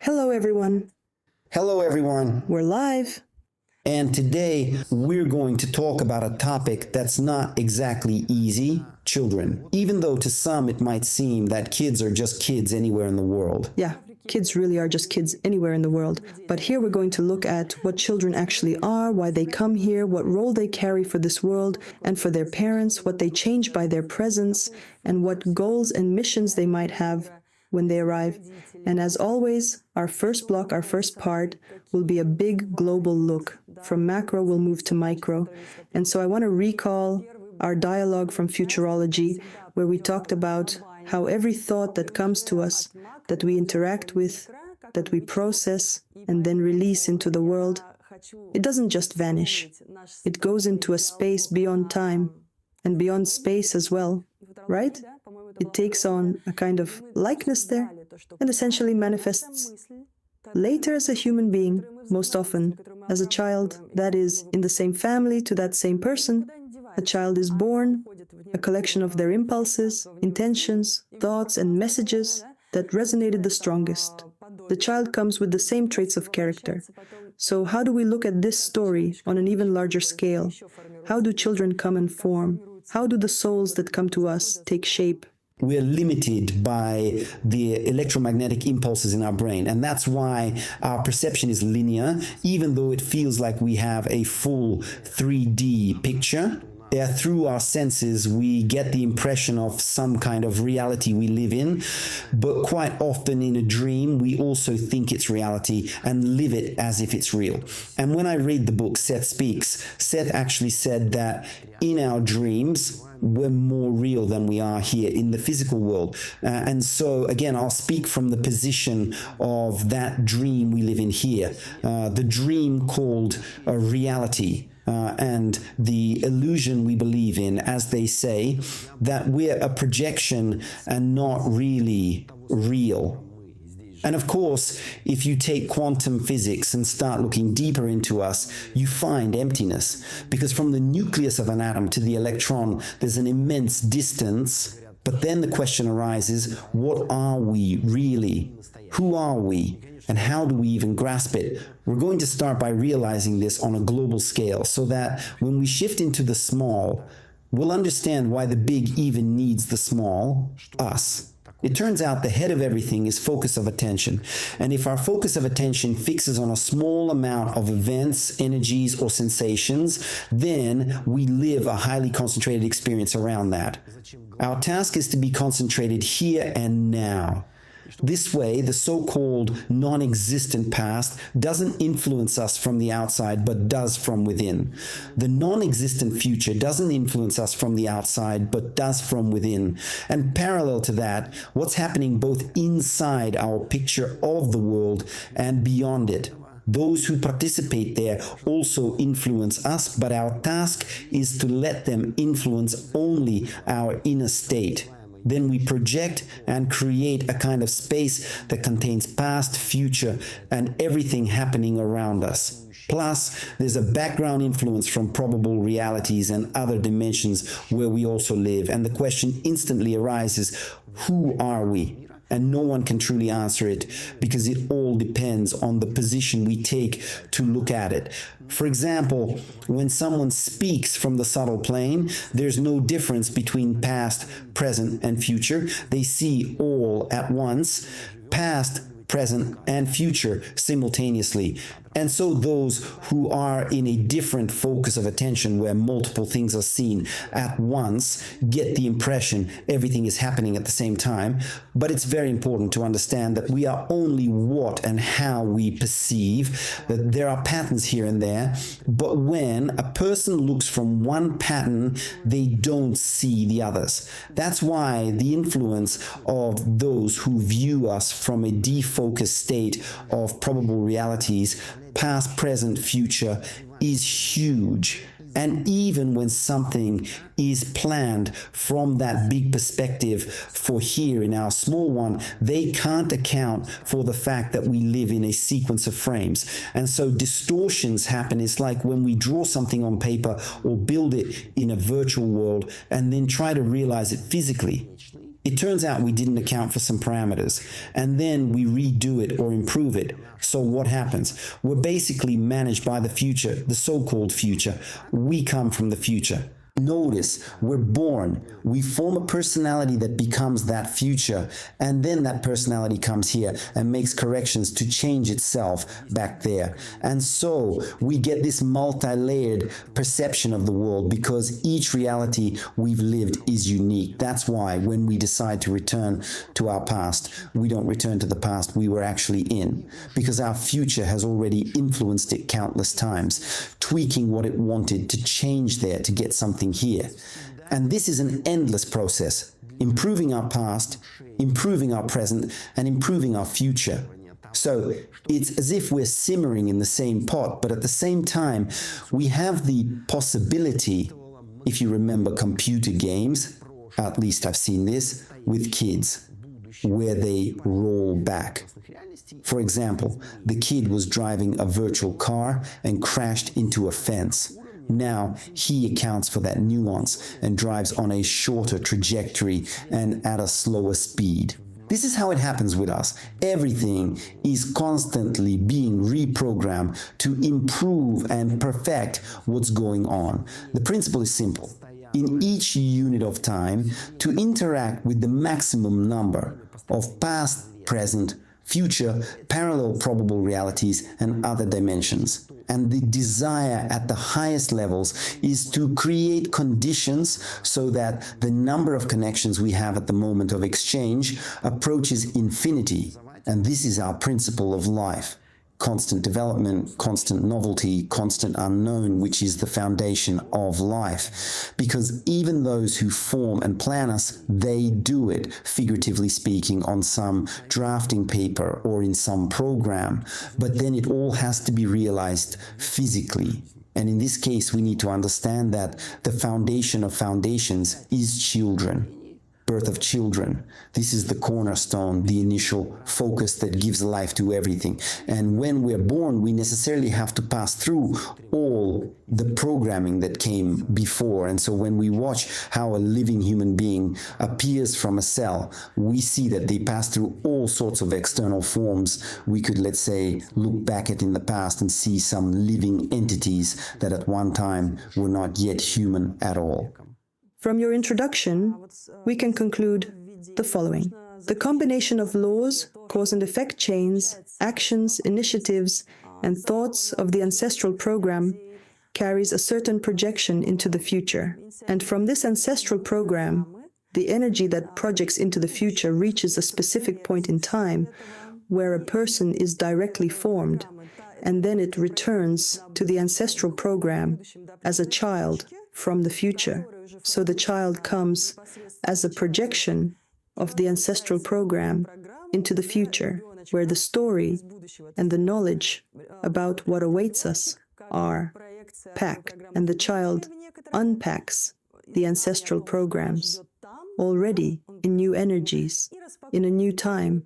Hello, everyone. Hello, everyone. We're live. And today we're going to talk about a topic that's not exactly easy: children. Even though to some it might seem that kids are just kids anywhere in the world. Yeah, kids really are just kids anywhere in the world. But here we're going to look at what children actually are, why they come here, what role they carry for this world and for their parents, what they change by their presence, and what goals and missions they might have when they arrive. And as always, our first block, our first part, will be a big global look. From macro, we'll move to micro. And so I want to recall our dialogue from Futurology, where we talked about how every thought that comes to us, that we interact with, that we process, and then release into the world, it doesn't just vanish. It goes into a space beyond time, and beyond space as well, right? It takes on a kind of likeness there, and essentially manifests later as a human being, most often as a child that is in the same family to that same person. A child is born, a collection of their impulses, intentions, thoughts, and messages that resonated the strongest. The child comes with the same traits of character. So how do we look at this story on an even larger scale? How do children come and form? How do the souls that come to us take shape? We're limited by the electromagnetic impulses in our brain, and that's why our perception is linear, even though it feels like we have a full 3D picture. Through our senses, we get the impression of some kind of reality we live in, but quite often in a dream, we also think it's reality and live it as if it's real. And when I read the book, Seth Speaks, Seth actually said that in our dreams, we're more real than we are here in the physical world. And so, again, I'll speak from the position of that dream we live in here, the dream called a reality. And the illusion we believe in, as they say, that we're a projection and not really real. And of course, if you take quantum physics and start looking deeper into us, you find emptiness. Because from the nucleus of an atom to the electron, there's an immense distance. But then the question arises, what are we really? Who are we? And how do we even grasp it? We're going to start by realizing this on a global scale so that when we shift into the small, we'll understand why the big even needs the small, us. It turns out the head of everything is focus of attention. And if our focus of attention fixes on a small amount of events, energies, or sensations, then we live a highly concentrated experience around that. Our task is to be concentrated here and now. This way, the so-called non-existent past doesn't influence us from the outside, but does from within. The non-existent future doesn't influence us from the outside, but does from within. And parallel to that, what's happening both inside our picture of the world and beyond it. Those who participate there also influence us, but our task is to let them influence only our inner state. Then we project and create a kind of space that contains past, future, and everything happening around us. Plus, there's a background influence from probable realities and other dimensions where we also live. And the question instantly arises, who are we? And no one can truly answer it because it all depends on the position we take to look at it. For example, when someone speaks from the subtle plane, there's no difference between past, present, and future. They see all at once, past, present, and future simultaneously. And so those who are in a different focus of attention where multiple things are seen at once get the impression everything is happening at the same time. But it's very important to understand that we are only what and how we perceive, that there are patterns here and there. But when a person looks from one pattern, they don't see the others. That's why the influence of those who view us from a defocused state of probable realities, past, present, future, is huge. And even when something is planned from that big perspective for here in our small one, they can't account for the fact that we live in a sequence of frames. And so distortions happen. It's like when we draw something on paper or build it in a virtual world and then try to realize it physically. It turns out we didn't account for some parameters, and then we redo it or improve it. So what happens? We're basically managed by the future, the so-called future. We come from the future. Notice, we're born, we form a personality that becomes that future, and then that personality comes here and makes corrections to change itself back there. And so we get this multi-layered perception of the world because each reality we've lived is unique. That's why when we decide to return to our past, we don't return to the past we were actually in, because our future has already influenced it countless times, tweaking what it wanted to change there to get something here. And this is an endless process, improving our past, improving our present, and improving our future. So it's as if we're simmering in the same pot, but at the same time, we have the possibility, if you remember computer games, at least I've seen this, with kids, where they roll back. For example, the kid was driving a virtual car and crashed into a fence. Now he accounts for that nuance and drives on a shorter trajectory and at a slower speed. This is how it happens with us. Everything is constantly being reprogrammed to improve and perfect what's going on. The principle is simple. In each unit of time, to interact with the maximum number of past, present, future, parallel probable realities, and other dimensions. And the desire at the highest levels is to create conditions so that the number of connections we have at the moment of exchange approaches infinity. And this is our principle of life. Constant development, constant novelty, constant unknown, which is the foundation of life. Because even those who form and plan us, they do it, figuratively speaking, on some drafting paper or in some program. But then it all has to be realized physically. And in this case, we need to understand that the foundation of foundations is children. Birth of children. This is the cornerstone, the initial focus that gives life to everything. And when we're born, we necessarily have to pass through all the programming that came before. And so when we watch how a living human being appears from a cell, we see that they pass through all sorts of external forms. We could, let's say, look back at in the past and see some living entities that at one time were not yet human at all. From your introduction, we can conclude the following. The combination of laws, cause and effect chains, actions, initiatives, and thoughts of the ancestral program carries a certain projection into the future. And from this ancestral program, the energy that projects into the future reaches a specific point in time where a person is directly formed, and then it returns to the ancestral program as a child from the future. So the child comes as a projection of the ancestral program into the future, where the story and the knowledge about what awaits us are packed, and the child unpacks the ancestral programs already in new energies, in a new time,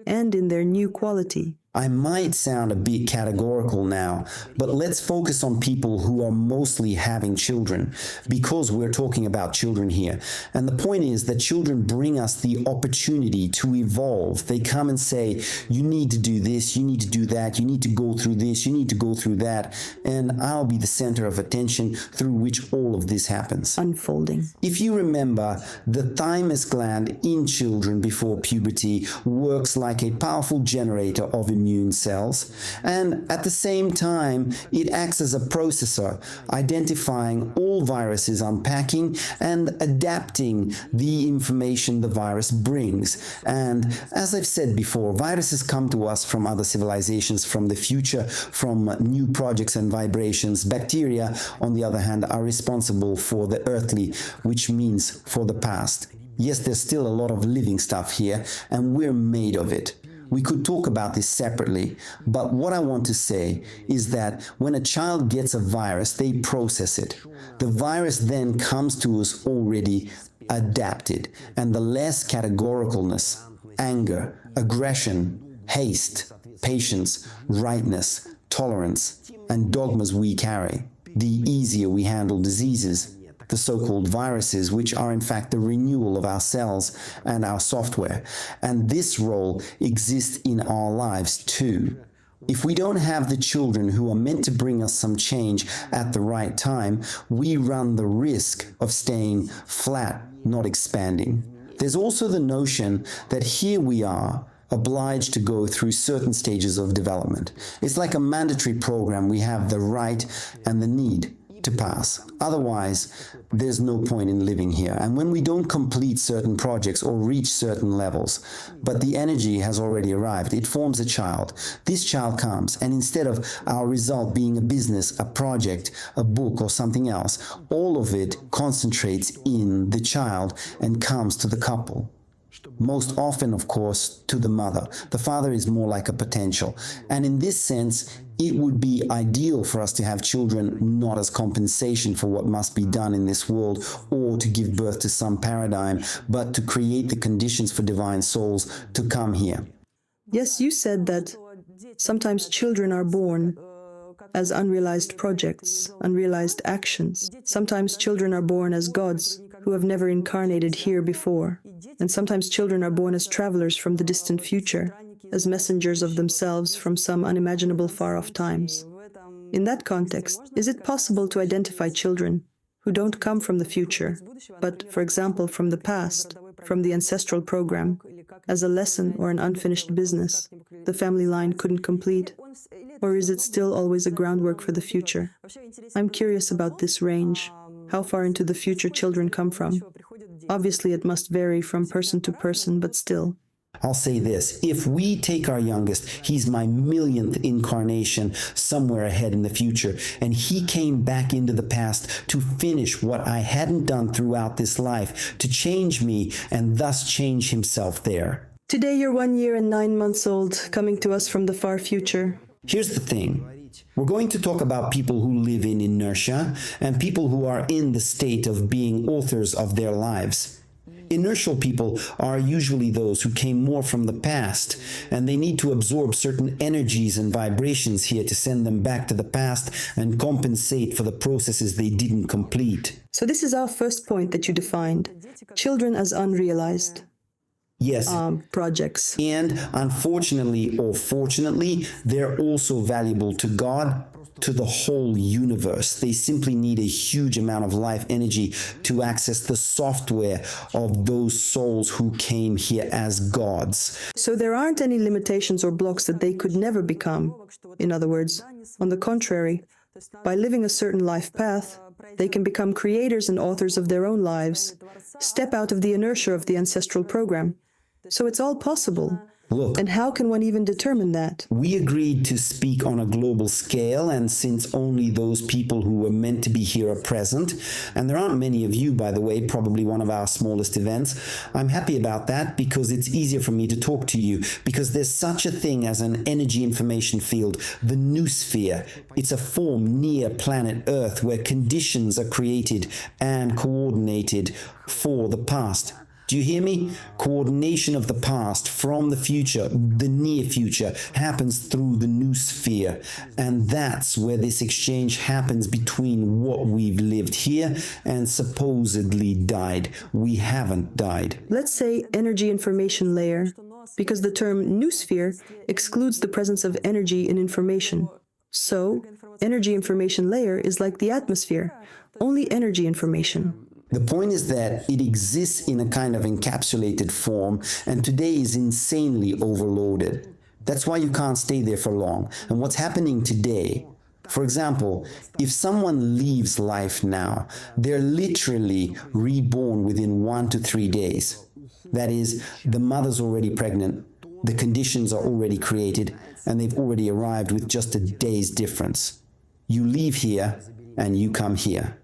and in their new quality. I might sound a bit categorical now, but let's focus on people who are mostly having children, because we're talking about children here. And the point is that children bring us the opportunity to evolve. They come and say, you need to do this, you need to do that, you need to go through this, you need to go through that, and I'll be the center of attention through which all of this happens. Unfolding. If you remember, the thymus gland in children before puberty works like a powerful generator of immune cells, and at the same time it acts as a processor, identifying all viruses, unpacking and adapting the information the virus brings. And as I've said before, viruses come to us from other civilizations, from the future, from new projects and vibrations. Bacteria, on the other hand, are responsible for the earthly, which means for the past. Yes, there's still a lot of living stuff here, and we're made of it. We could talk about this separately, but what I want to say is that when a child gets a virus, they process it. The virus then comes to us already adapted, and the less categoricalness, anger, aggression, haste, patience, rightness, tolerance, and dogmas we carry, the easier we handle diseases. the so-called viruses, which are in fact the renewal of our cells and our software. And this role exists in our lives too. If we don't have the children who are meant to bring us some change at the right time, we run the risk of staying flat, not expanding. There's also the notion that here we are, obliged to go through certain stages of development. It's like a mandatory program we have the right and the need to pass. Otherwise, there's no point in living here. And when we don't complete certain projects or reach certain levels, but the energy has already arrived, it forms a child. This child comes, and instead of our result being a business, a project, a book, or something else, all of it concentrates in the child and comes to the couple. Most often, of course, to the mother. The father is more like a potential. And in this sense, it would be ideal for us to have children not as compensation for what must be done in this world or to give birth to some paradigm, but to create the conditions for divine souls to come here. Yes, you said that sometimes children are born as unrealized projects, unrealized actions. Sometimes children are born as gods who have never incarnated here before. And sometimes children are born as travelers from the distant future, as messengers of themselves from some unimaginable far-off times. In that context, is it possible to identify children who don't come from the future, but, for example, from the past, from the ancestral program, as a lesson or an unfinished business the family line couldn't complete? Or is it still always a groundwork for the future? I'm curious about this range, how far into the future children come from. Obviously, it must vary from person to person, but still. I'll say this, if we take our youngest, he's my millionth incarnation somewhere ahead in the future, and he came back into the past to finish what I hadn't done throughout this life, to change me and thus change himself there. Today you're 1 year and 9 months old, coming to us from the far future. Here's the thing. We're going to talk about people who live in inertia and people who are in the state of being authors of their lives. Inertial people are usually those who came more from the past, and they need to absorb certain energies and vibrations here to send them back to the past and compensate for the processes they didn't complete. So this is our first point that you defined. Children as unrealized. Yes. Projects. And unfortunately or fortunately, they're also valuable to God, to the whole universe. They simply need a huge amount of life energy to access the software of those souls who came here as gods. So there aren't any limitations or blocks that they could never become. In other words, on the contrary, by living a certain life path, they can become creators and authors of their own lives, step out of the inertia of the ancestral program. So it's all possible. Look, and how can one even determine that? We agreed to speak on a global scale, and since only those people who were meant to be here are present, and there aren't many of you, by the way, probably one of our smallest events, I'm happy about that because it's easier for me to talk to you, because there's such a thing as an energy information field, the noosphere. It's a form near planet Earth where conditions are created and coordinated for the past. Do you hear me? Coordination of the past from the future, the near future, happens through the noosphere. And that's where this exchange happens between what we've lived here and supposedly died. We haven't died. Let's say energy information layer, because the term noosphere excludes the presence of energy in information. So, energy information layer is like the atmosphere, only energy information. The point is that it exists in a kind of encapsulated form, and today is insanely overloaded. That's why you can't stay there for long. And what's happening today, for example, if someone leaves life now, they're literally reborn within 1 to 3 days. That is, the mother's already pregnant, the conditions are already created, and they've already arrived with just a day's difference. You leave here, and you come here.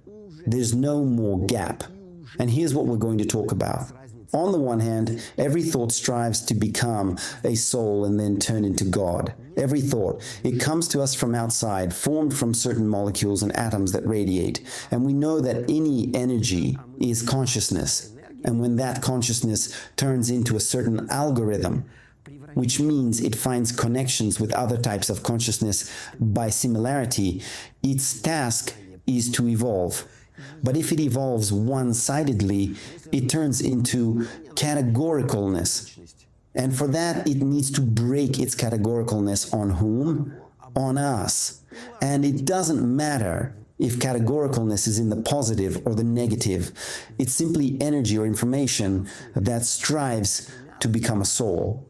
There's no more gap. And here's what we're going to talk about. On the one hand, every thought strives to become a soul and then turn into God. Every thought, it comes to us from outside, formed from certain molecules and atoms that radiate. And we know that any energy is consciousness. And when that consciousness turns into a certain algorithm, which means it finds connections with other types of consciousness by similarity, its task is to evolve. But if it evolves one-sidedly, it turns into categoricalness. And for that, it needs to break its categoricalness on whom? On us. And it doesn't matter if categoricalness is in the positive or the negative. It's simply energy or information that strives to become a soul.